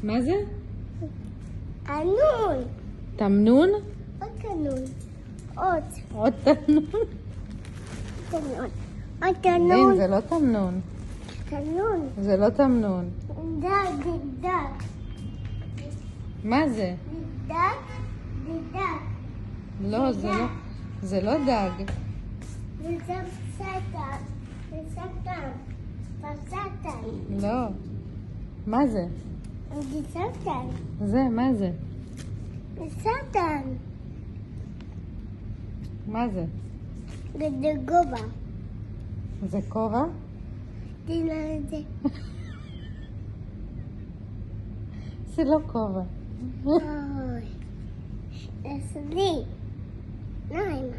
מה זה? תנון. תמנון? עוד תנון. עוד. עוד תמנון? תנון. עוד דין, תנון. זה לא תמנון. תנון. זה לא תמנון. דג. דג. מה זה? דג. דג. לא, זה לא דג. וזה סטן. וסטן. וסטן. לא. מה זה? זה סטן. מה זה? וסטן. מה זה? זה גובה. זה כובע? תראה את זה. זה לא כובע. אוי. אצלי. נעים.